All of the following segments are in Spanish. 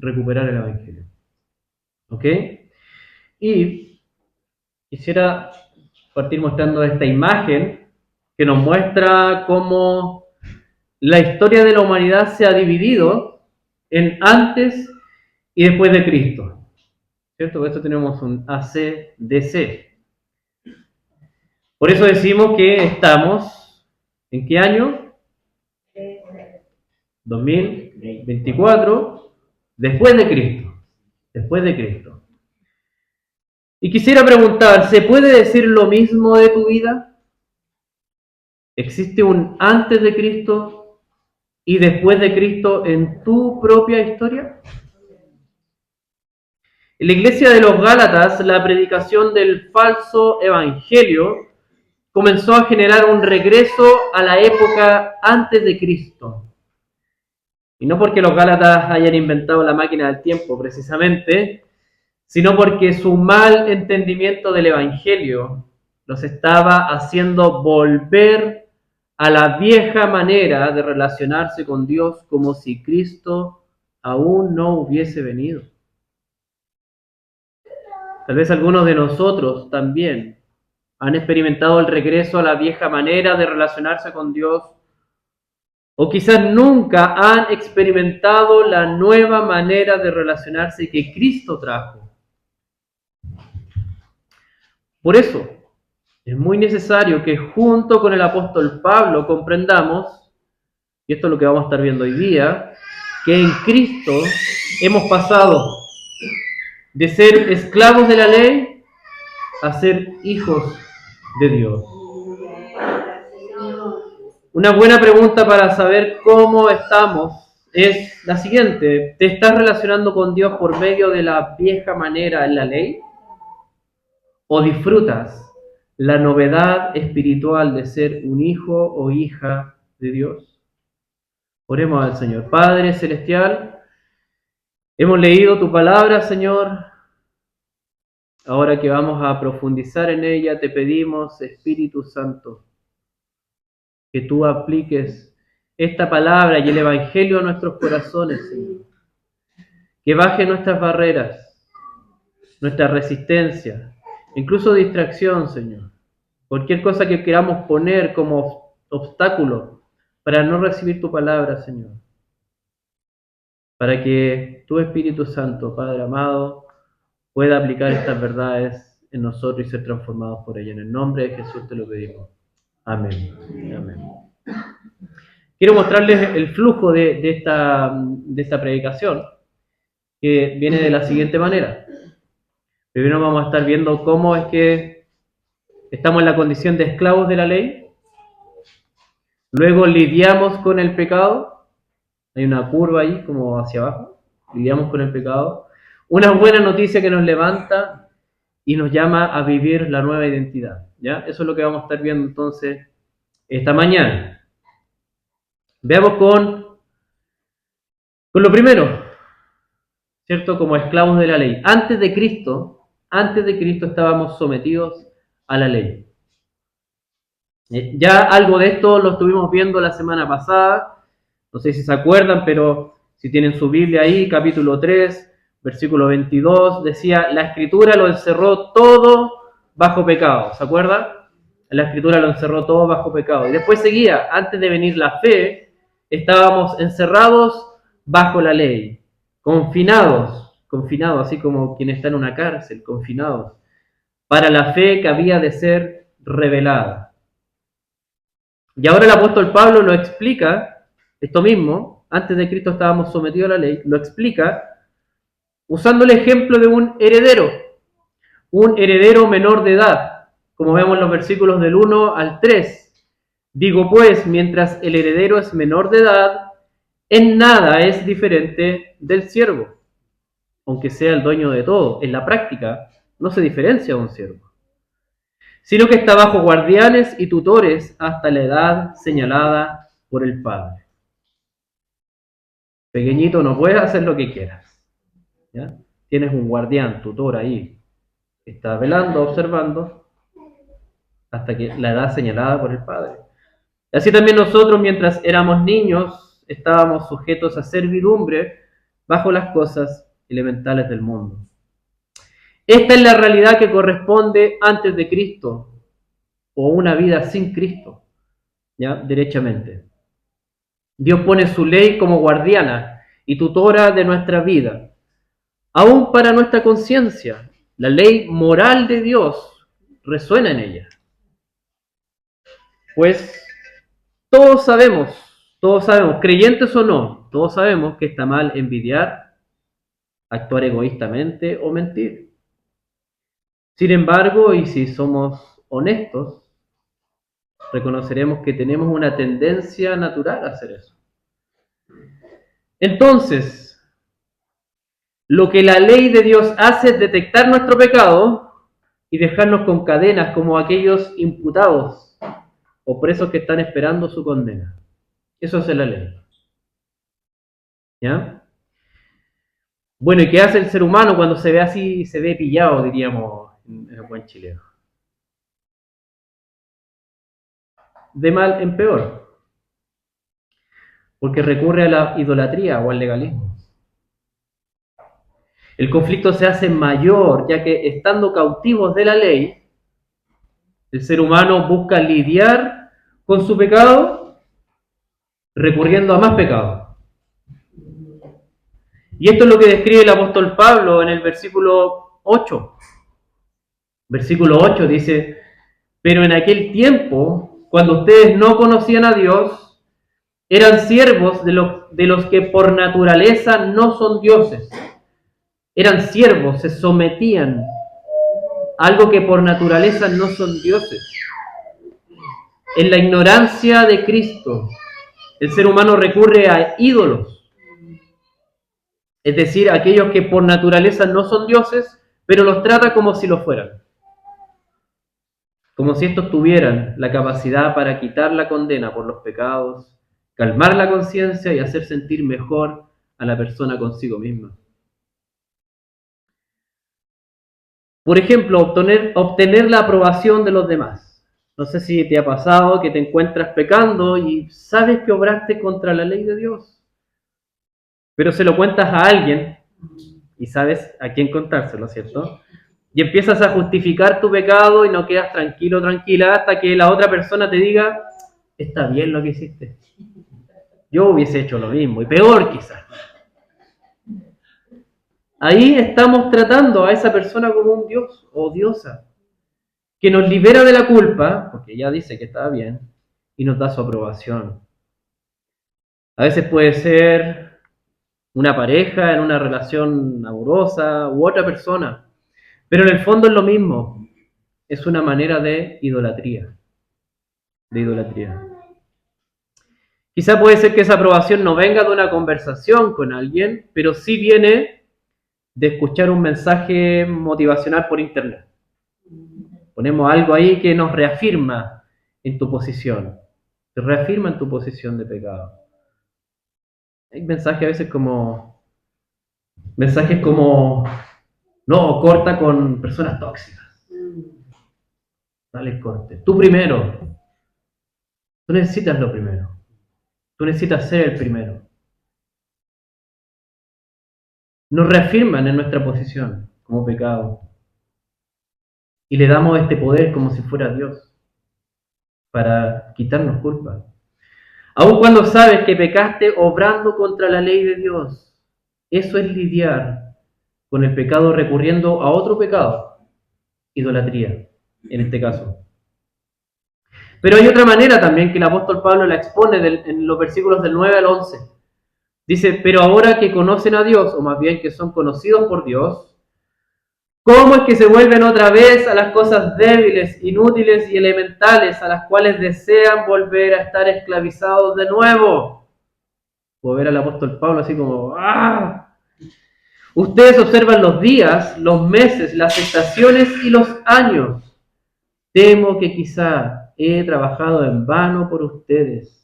recuperar el Evangelio. ¿Ok? Y quisiera partir mostrando esta imagen que nos muestra cómo la historia de la humanidad se ha dividido en antes y después de Cristo. ¿Cierto? Por eso tenemos un ACDC. Por eso decimos que estamos, ¿en qué año? 2024, después de Cristo. Después de Cristo. Y quisiera preguntar, ¿se puede decir lo mismo de tu vida? ¿Existe un antes de Cristo y después de Cristo en tu propia historia? En la iglesia de los Gálatas, la predicación del falso evangelio comenzó a generar un regreso a la época antes de Cristo. Y no porque los Gálatas hayan inventado la máquina del tiempo precisamente, sino porque su mal entendimiento del evangelio los estaba haciendo volver a la vieja manera de relacionarse con Dios como si Cristo aún no hubiese venido. Tal vez algunos de nosotros también han experimentado el regreso a la vieja manera de relacionarse con Dios, o quizás nunca han experimentado la nueva manera de relacionarse que Cristo trajo. Por eso, es muy necesario que junto con el apóstol Pablo comprendamos, y esto es lo que vamos a estar viendo hoy día, que en Cristo hemos pasado de ser esclavos de la ley a ser hijos de Dios. Una buena pregunta para saber cómo estamos es la siguiente: ¿te estás relacionando con Dios por medio de la vieja manera en la ley? ¿O disfrutas la novedad espiritual de ser un hijo o hija de Dios? Oremos al Señor. Padre Celestial, hemos leído tu palabra, Señor. Ahora que vamos a profundizar en ella, te pedimos, Espíritu Santo, que tú apliques esta palabra y el Evangelio a nuestros corazones, Señor. Que baje nuestras barreras, nuestra resistencia, incluso distracción, Señor. Cualquier cosa que queramos poner como obstáculo para no recibir tu palabra, Señor. Para que tu Espíritu Santo, Padre amado, pueda aplicar estas verdades en nosotros y ser transformados por ella. En el nombre de Jesús te lo pedimos. Amén. Amén. Quiero mostrarles el flujo de esta predicación, que viene de la siguiente manera. Primero vamos a estar viendo cómo es que estamos en la condición de esclavos de la ley. Luego lidiamos con el pecado. Hay una curva ahí como hacia abajo. Lidiamos con el pecado. Una buena noticia que nos levanta y nos llama a vivir la nueva identidad. ¿Ya? Eso es lo que vamos a estar viendo entonces esta mañana. Veamos con lo primero, ¿cierto? Como esclavos de la ley. Antes de Cristo estábamos sometidos a la ley. Ya algo de esto lo estuvimos viendo la semana pasada, no sé si se acuerdan, pero si tienen su Biblia ahí, capítulo 3, versículo 22, decía, la Escritura lo encerró todo bajo pecado, ¿se acuerdan? La Escritura lo encerró todo bajo pecado. Y después seguía, antes de venir la fe, estábamos encerrados bajo la ley, confinados, así como quien está en una cárcel, confinados, para la fe que había de ser revelada. Y ahora el apóstol Pablo lo explica, esto mismo, antes de Cristo estábamos sometidos a la ley, lo explica usando el ejemplo de un heredero menor de edad, como vemos en los versículos del 1 al 3. Digo pues, mientras el heredero es menor de edad, en nada es diferente del siervo, aunque sea el dueño de todo. En la práctica no se diferencia de un siervo, sino que está bajo guardianes y tutores hasta la edad señalada por el Padre. Pequeñito, no puedes hacer lo que quieras. ¿Ya? Tienes un guardián, tutor ahí, que está velando, observando, hasta que la edad señalada por el Padre. Así también nosotros, mientras éramos niños, estábamos sujetos a servidumbre bajo las cosas elementales del mundo. Esta es la realidad que corresponde antes de Cristo, o una vida sin Cristo, ¿ya? Derechamente. Dios pone su ley como guardiana y tutora de nuestra vida, aún para nuestra conciencia. La ley moral de Dios resuena en ella. Pues todos sabemos, creyentes o no, todos sabemos que está mal envidiar, actuar egoístamente o mentir. Sin embargo, y si somos honestos, reconoceremos que tenemos una tendencia natural a hacer eso. Entonces, lo que la ley de Dios hace es detectar nuestro pecado y dejarnos con cadenas como aquellos imputados o presos que están esperando su condena. Eso hace la ley. ¿Ya? Bueno, ¿y qué hace el ser humano cuando se ve así, se ve pillado, diríamos en buen chileno? De mal en peor. Porque recurre a la idolatría o al legalismo. El conflicto se hace mayor, ya que estando cautivos de la ley, el ser humano busca lidiar con su pecado recurriendo a más pecado. Y esto es lo que describe el apóstol Pablo en el versículo 8. Versículo 8 dice: pero en aquel tiempo, cuando ustedes no conocían a Dios, eran siervos de los que por naturaleza no son dioses. Eran siervos, se sometían a algo que por naturaleza no son dioses. En la ignorancia de Cristo, el ser humano recurre a ídolos, es decir, aquellos que por naturaleza no son dioses, pero los trata como si lo fueran. Como si estos tuvieran la capacidad para quitar la condena por los pecados, calmar la conciencia y hacer sentir mejor a la persona consigo misma. Por ejemplo, obtener la aprobación de los demás. No sé si te ha pasado que te encuentras pecando y sabes que obraste contra la ley de Dios, pero se lo cuentas a alguien y sabes a quién contárselo, ¿cierto? Y empiezas a justificar tu pecado y no quedas tranquilo, tranquila, hasta que la otra persona te diga: está bien lo que hiciste. Yo hubiese hecho lo mismo, y peor quizás. Ahí estamos tratando a esa persona como un dios o diosa, que nos libera de la culpa, porque ya dice que está bien, y nos da su aprobación. A veces puede ser una pareja en una relación amorosa u otra persona, pero en el fondo es lo mismo. Es una manera de idolatría. Quizá puede ser que esa aprobación no venga de una conversación con alguien, pero sí viene de escuchar un mensaje motivacional por internet. Ponemos algo ahí que nos reafirma en tu posición, te reafirma en tu posición de pecado. Hay mensajes a veces como, no, corta con personas tóxicas. Dale el corte. Tú primero. Tú necesitas lo primero. Tú necesitas ser el primero. Nos reafirman en nuestra posición como pecado. Y le damos este poder como si fuera Dios, para quitarnos culpa. Aun cuando sabes que pecaste obrando contra la ley de Dios, eso es lidiar con el pecado recurriendo a otro pecado, idolatría, en este caso. Pero hay otra manera también que el apóstol Pablo la expone en los versículos del 9 al 11. Dice: pero ahora que conocen a Dios, o más bien que son conocidos por Dios, ¿cómo es que se vuelven otra vez a las cosas débiles, inútiles y elementales a las cuales desean volver a estar esclavizados de nuevo? Puedo ver al apóstol Pablo así como: ¡ah! Ustedes observan los días, los meses, las estaciones y los años. Temo que quizá he trabajado en vano por ustedes.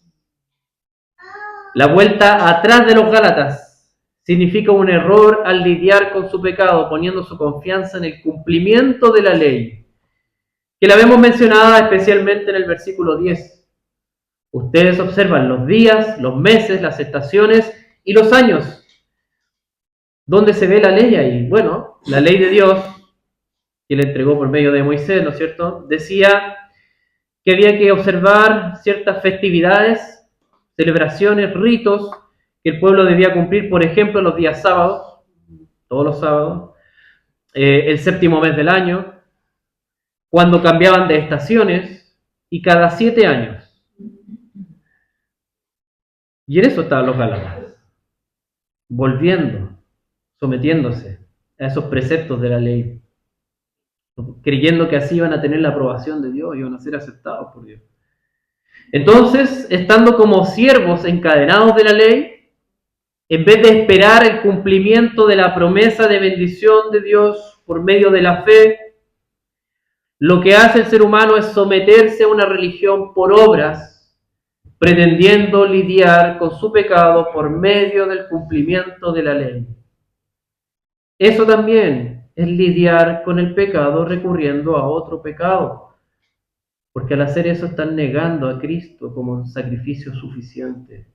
La vuelta atrás de los Gálatas significa un error al lidiar con su pecado, poniendo su confianza en el cumplimiento de la ley, que la vemos mencionada especialmente en el versículo 10. Ustedes observan los días, los meses, las estaciones y los años. ¿Dónde se ve la ley ahí? Bueno, la ley de Dios, que le entregó por medio de Moisés, ¿no es cierto?, decía que había que observar ciertas festividades, celebraciones, ritos que el pueblo debía cumplir, por ejemplo, los días sábados, todos los sábados, el séptimo mes del año, cuando cambiaban de estaciones y cada 7 años. Y en eso estaban los gálatas, volviendo, sometiéndose a esos preceptos de la ley, creyendo que así iban a tener la aprobación de Dios, iban a ser aceptados por Dios. Entonces, estando como siervos encadenados de la ley, en vez de esperar el cumplimiento de la promesa de bendición de Dios por medio de la fe, lo que hace el ser humano es someterse a una religión por obras, pretendiendo lidiar con su pecado por medio del cumplimiento de la ley. Eso también es lidiar con el pecado recurriendo a otro pecado, porque al hacer eso están negando a Cristo como un sacrificio suficiente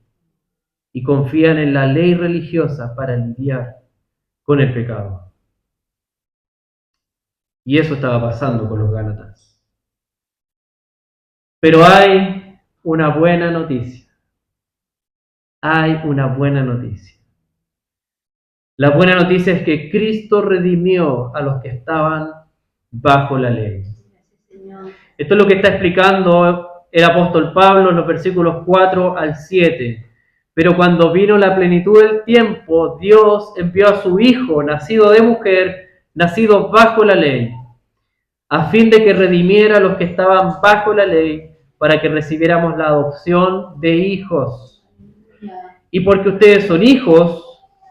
y confían en la ley religiosa para lidiar con el pecado. Y eso estaba pasando con los gálatas. Pero hay una buena noticia. Hay una buena noticia. La buena noticia es que Cristo redimió a los que estaban bajo la ley. Esto es lo que está explicando el apóstol Pablo en los versículos 4 al 7. Pero cuando vino la plenitud del tiempo, Dios envió a su Hijo, nacido de mujer, nacido bajo la ley, a fin de que redimiera a los que estaban bajo la ley, para que recibiéramos la adopción de hijos. Y porque ustedes son hijos,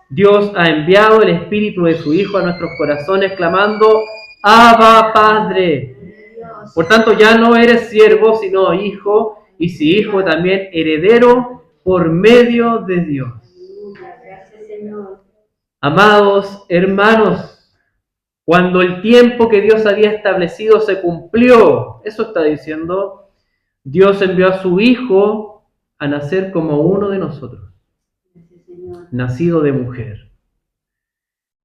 Dios ha enviado el Espíritu de su Hijo a nuestros corazones, clamando, Abba, Padre. Por tanto, ya no eres siervo, sino hijo, y si hijo, también heredero por medio de Dios. Amados hermanos, cuando el tiempo que Dios había establecido se cumplió, eso está diciendo, Dios envió a su Hijo a nacer como uno de nosotros, nacido de mujer.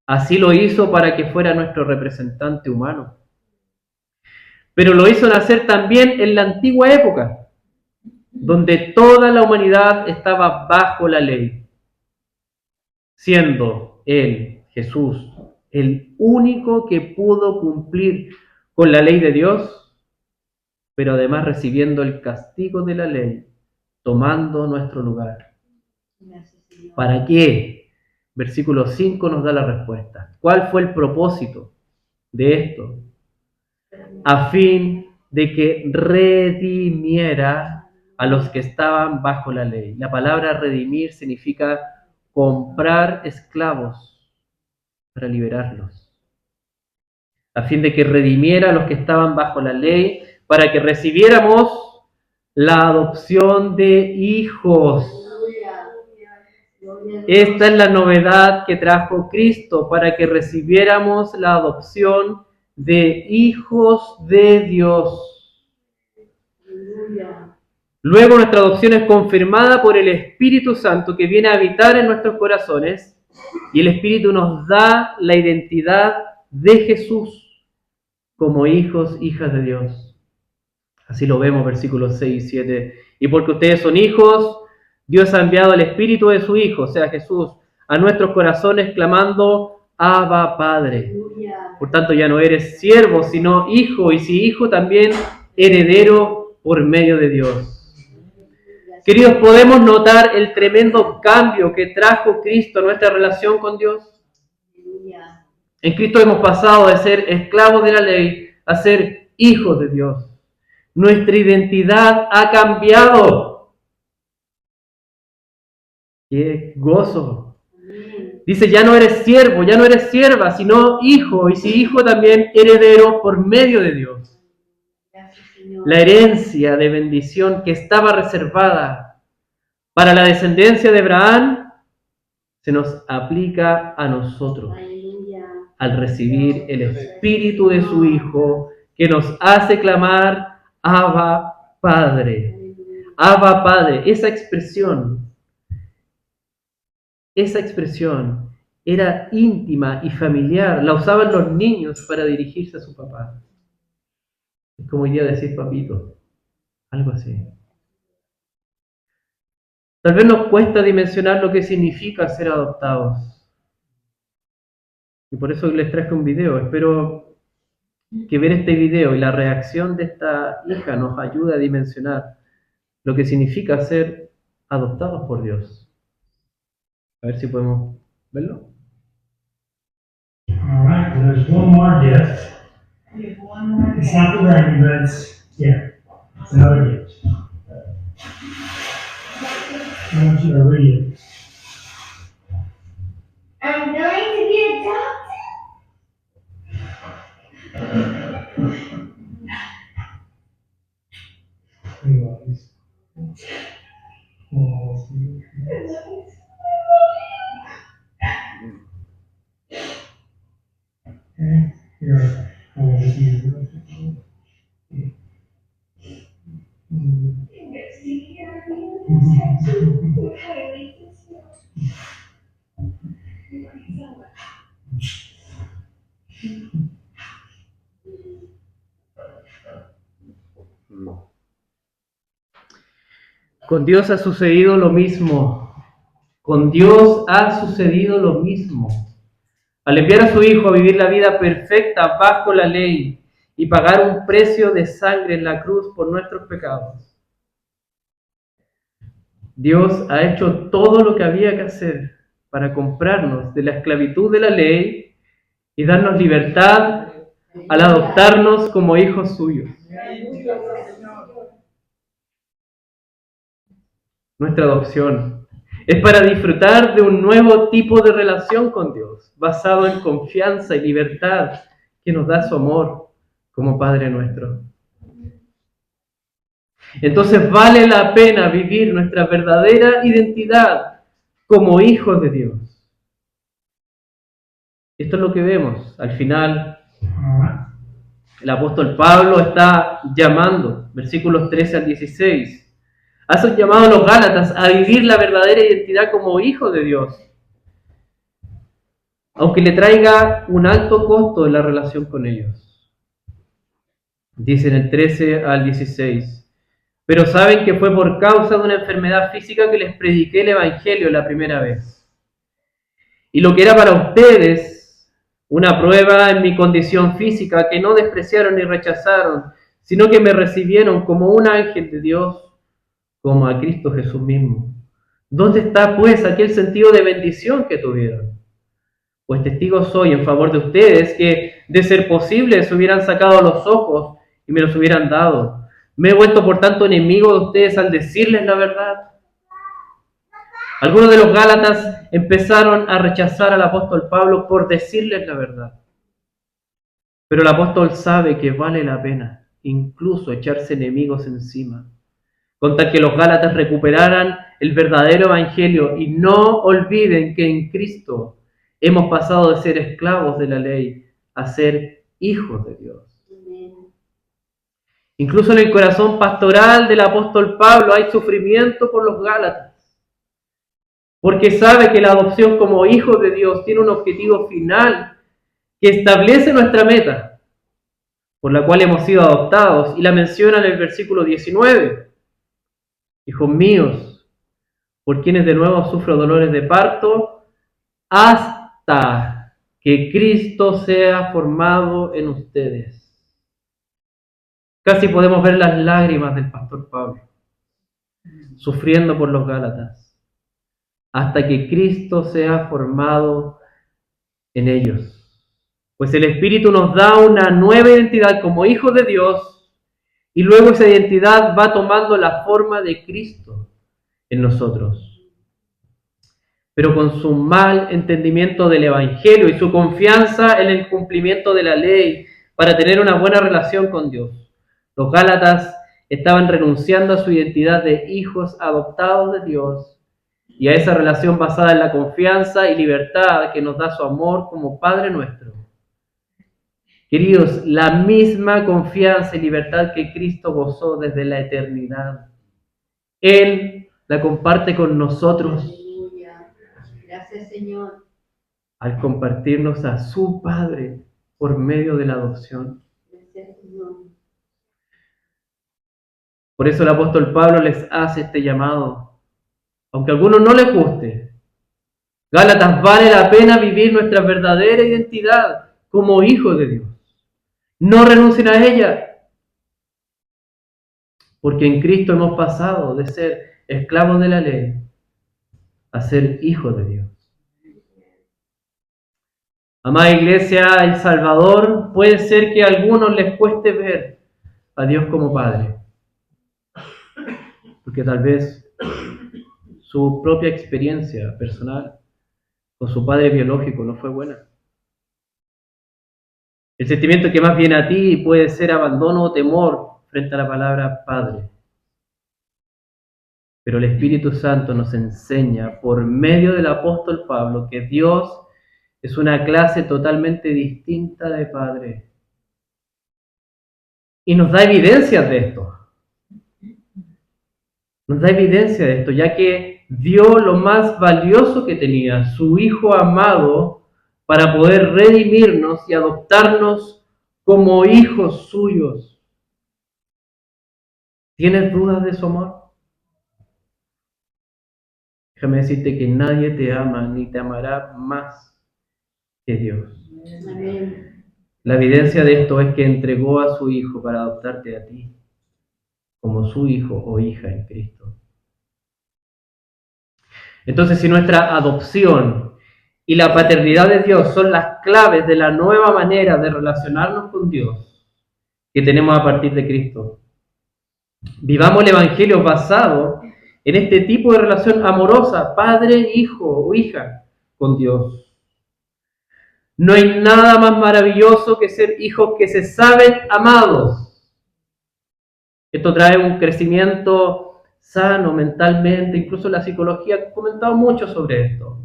Así lo hizo para que fuera nuestro representante humano. Pero lo hizo nacer también en la antigua época, donde toda la humanidad estaba bajo la ley, siendo Él, Jesús, el único que pudo cumplir con la ley de Dios, pero además recibiendo el castigo de la ley, tomando nuestro lugar. ¿Para qué? Versículo 5 nos da la respuesta. ¿Cuál fue el propósito de esto? A fin de que redimiera a los que estaban bajo la ley. La palabra redimir significa comprar esclavos para liberarlos. A fin de que redimiera a los que estaban bajo la ley, para que recibiéramos la adopción de hijos. Esta es la novedad que trajo Cristo, para que recibiéramos la adopción de hijos de Dios. Luego nuestra adopción es confirmada por el Espíritu Santo que viene a habitar en nuestros corazones, y el Espíritu nos da la identidad de Jesús como hijos, hijas de Dios. Así lo vemos, versículos 6 y 7. Y porque ustedes son hijos, Dios ha enviado el Espíritu de su Hijo, o sea, Jesús, a nuestros corazones clamando, Abba, Padre. Por tanto, ya no eres siervo, sino hijo, y si hijo, también heredero por medio de Dios. Queridos, ¿podemos notar el tremendo cambio que trajo Cristo a nuestra relación con Dios? En Cristo hemos pasado de ser esclavos de la ley a ser hijos de Dios. Nuestra identidad ha cambiado. ¡Qué gozo! Dice, ya no eres siervo, ya no eres sierva, sino hijo, y si hijo también heredero por medio de Dios. La herencia de bendición que estaba reservada para la descendencia de Abraham se nos aplica a nosotros al recibir el Espíritu de su Hijo que nos hace clamar Abba Padre. Abba Padre, esa expresión era íntima y familiar. La usaban los niños para dirigirse a su papá. Es como hoy día decir papito, algo así. Tal vez nos cuesta dimensionar lo que significa ser adoptados. Y por eso les traje un video. Espero que ver este video y la reacción de esta hija nos ayude a dimensionar lo que significa ser adoptados por Dios. A ver si podemos verlo. All right, well, there's one more gift. It's not the Grammy, but it's another gift. I want you to read it. I'm going to be adopted. Anyways. Okay, here, I will just use it. Con Dios ha sucedido lo mismo. Con Dios ha sucedido lo mismo. Al enviar a su Hijo a vivir la vida perfecta bajo la ley y pagar un precio de sangre en la cruz por nuestros pecados, Dios ha hecho todo lo que había que hacer para comprarnos de la esclavitud de la ley y darnos libertad al adoptarnos como hijos suyos. Nuestra adopción es para disfrutar de un nuevo tipo de relación con Dios, basado en confianza y libertad que nos da su amor como Padre nuestro. Entonces vale la pena vivir nuestra verdadera identidad como hijos de Dios. Esto es lo que vemos. Al final, el apóstol Pablo está llamando, versículos 13 al 16, hace un llamado a los Gálatas a vivir la verdadera identidad como hijos de Dios, aunque le traiga un alto costo en la relación con ellos. Dice en el 13 al 16, pero saben que fue por causa de una enfermedad física que les prediqué el Evangelio la primera vez. Y lo que era para ustedes una prueba en mi condición física, que no despreciaron ni rechazaron, sino que me recibieron como un ángel de Dios, como a Cristo Jesús mismo. ¿Dónde está, pues, aquel sentido de bendición que tuvieron? Pues testigo soy en favor de ustedes que, de ser posible, se hubieran sacado los ojos y me los hubieran dado. Me he vuelto, por tanto, enemigo de ustedes al decirles la verdad. Algunos de los Gálatas empezaron a rechazar al apóstol Pablo por decirles la verdad. Pero el apóstol sabe que vale la pena incluso echarse enemigos encima, con tal que los Gálatas recuperaran el verdadero evangelio y no olviden que en Cristo hemos pasado de ser esclavos de la ley a ser hijos de Dios. Incluso en el corazón pastoral del apóstol Pablo hay sufrimiento por los Gálatas, porque sabe que la adopción como hijos de Dios tiene un objetivo final que establece nuestra meta, por la cual hemos sido adoptados, y la menciona en el versículo 19. Hijos míos, por quienes de nuevo sufro dolores de parto, hasta que Cristo sea formado en ustedes. Casi podemos ver las lágrimas del pastor Pablo, sufriendo por los Gálatas, hasta que Cristo sea formado en ellos. Pues el Espíritu nos da una nueva identidad como hijos de Dios, y luego esa identidad va tomando la forma de Cristo en nosotros. Pero con su mal entendimiento del Evangelio y su confianza en el cumplimiento de la ley para tener una buena relación con Dios, los Gálatas estaban renunciando a su identidad de hijos adoptados de Dios y a esa relación basada en la confianza y libertad que nos da su amor como Padre nuestro. Queridos, la misma confianza y libertad que Cristo gozó desde la eternidad, Él la comparte con nosotros. Gracias, Señor. al compartirnos a su Padre por medio de la adopción. Por eso el apóstol Pablo les hace este llamado. Aunque a algunos no les guste, Gálatas, vale la pena vivir nuestra verdadera identidad como hijos de Dios. No renuncien a ella, porque en Cristo hemos pasado de ser esclavos de la ley a ser hijos de Dios. Amada Iglesia, El Salvador, puede ser que a algunos les cueste ver a Dios como Padre, porque tal vez su propia experiencia personal con su padre biológico no fue buena. El sentimiento que más viene a ti puede ser abandono o temor frente a la palabra Padre. Pero el Espíritu Santo nos enseña por medio del apóstol Pablo que Dios es una clase totalmente distinta de Padre. Y nos da evidencias de esto. Nos da evidencia de esto, ya que dio lo más valioso que tenía, su Hijo amado, para poder redimirnos y adoptarnos como hijos suyos. ¿Tienes dudas de su amor? Déjame decirte que nadie te ama ni te amará más que Dios. Amén. La evidencia de esto es que entregó a su Hijo para adoptarte a ti como su hijo o hija en Cristo. Entonces, si nuestra adopción y la paternidad de Dios son las claves de la nueva manera de relacionarnos con Dios que tenemos a partir de Cristo, vivamos el Evangelio basado en este tipo de relación amorosa, padre, hijo o hija con Dios. No hay nada más maravilloso que ser hijos que se saben amados. Esto trae un crecimiento sano mentalmente, incluso la psicología ha comentado mucho sobre esto.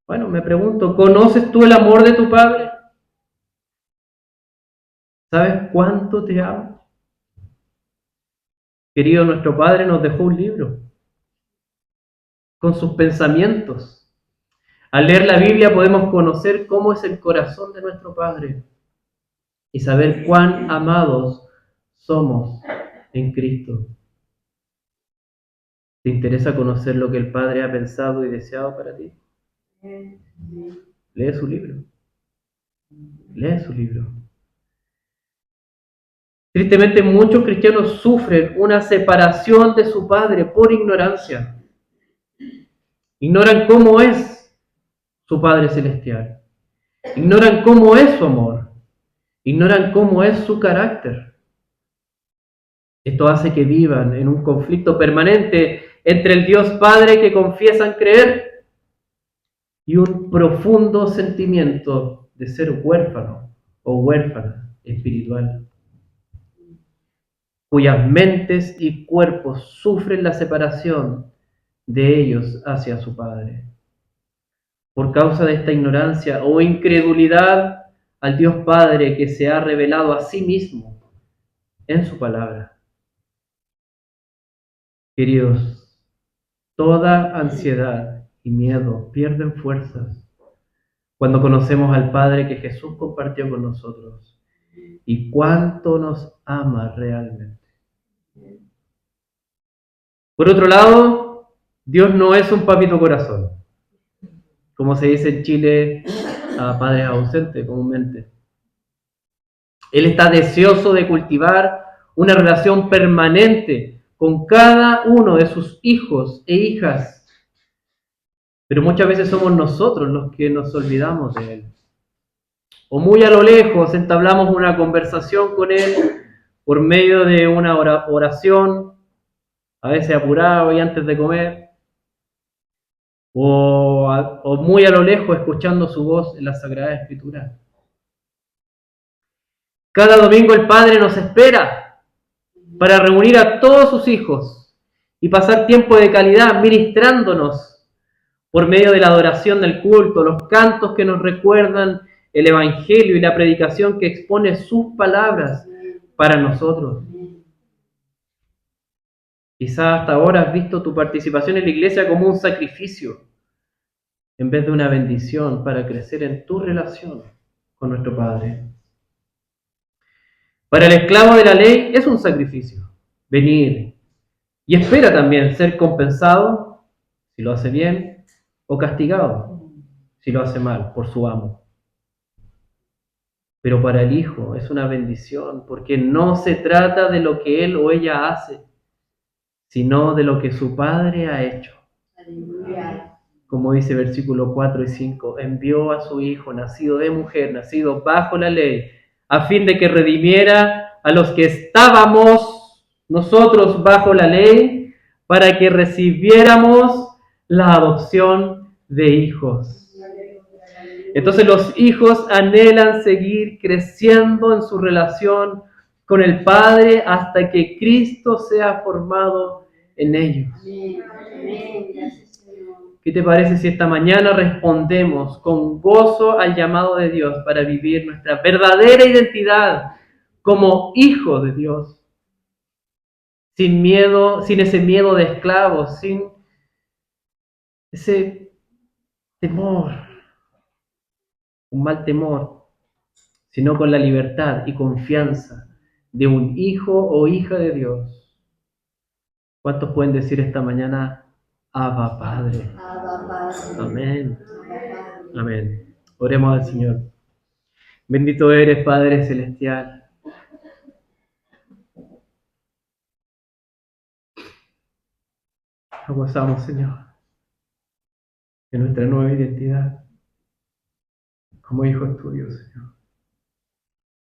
Bueno, me pregunto, ¿conoces tú el amor de tu Padre? ¿Sabes cuánto te ama? Querido, nuestro Padre nos dejó un libro con sus pensamientos. Al leer la Biblia podemos conocer cómo es el corazón de nuestro Padre y saber cuán amados somos en Cristo. ¿Te interesa conocer lo que el Padre ha pensado y deseado para ti? Lee su libro. Lee su libro. Tristemente, muchos cristianos sufren una separación de su Padre por ignorancia. Ignoran cómo es su Padre Celestial. Ignoran cómo es su amor. Ignoran cómo es su carácter. Esto hace que vivan en un conflicto permanente entre el Dios Padre que confiesan creer y un profundo sentimiento de ser huérfano o huérfana espiritual, cuyas mentes y cuerpos sufren la separación de ellos hacia su Padre. Por causa de esta ignorancia o incredulidad al Dios Padre que se ha revelado a sí mismo en su palabra. Queridos, toda ansiedad y miedo pierden fuerzas cuando conocemos al Padre que Jesús compartió con nosotros y cuánto nos ama realmente. Por otro lado, Dios no es un papito corazón, como se dice en Chile a padres ausentes comúnmente. Él está deseoso de cultivar una relación permanente con cada uno de sus hijos e hijas. Pero muchas veces somos nosotros los que nos olvidamos de Él. O muy a lo lejos entablamos una conversación con Él por medio de una oración, a veces apurado y antes de comer. O muy a lo lejos escuchando su voz en la Sagrada Escritura. Cada domingo el Padre nos espera para reunir a todos sus hijos y pasar tiempo de calidad ministrándonos por medio de la adoración del culto, los cantos que nos recuerdan el Evangelio y la predicación que expone sus palabras para nosotros. Quizás hasta ahora has visto tu participación en la iglesia como un sacrificio, en vez de una bendición para crecer en tu relación con nuestro Padre. Para el esclavo de la ley es un sacrificio venir y espera también ser compensado si lo hace bien o castigado si lo hace mal por su amo. Pero para el hijo es una bendición porque no se trata de lo que él o ella hace, sino de lo que su padre ha hecho. Aleluya. Como dice versículo 4 y 5, envió a su hijo, nacido de mujer, nacido bajo la ley, a fin de que redimiera a los que estábamos nosotros bajo la ley, para que recibiéramos la adopción de hijos. Entonces los hijos anhelan seguir creciendo en su relación con el Padre hasta que Cristo sea formado en ellos. Amén. Amén. Gracias, Señor. ¿Qué te parece si esta mañana respondemos con gozo al llamado de Dios para vivir nuestra verdadera identidad como hijos de Dios? Sin miedo, sin ese miedo de esclavos, sin ese temor, un mal temor, sino con la libertad y confianza de un hijo o hija de Dios. ¿Cuántos pueden decir esta mañana, Abba Padre? Abba, Padre. Amén. Abba, Padre. Amén. Oremos al Señor. Bendito eres, Padre Celestial. Nos gozamos, Señor, de nuestra nueva identidad como hijos tuyos, Señor.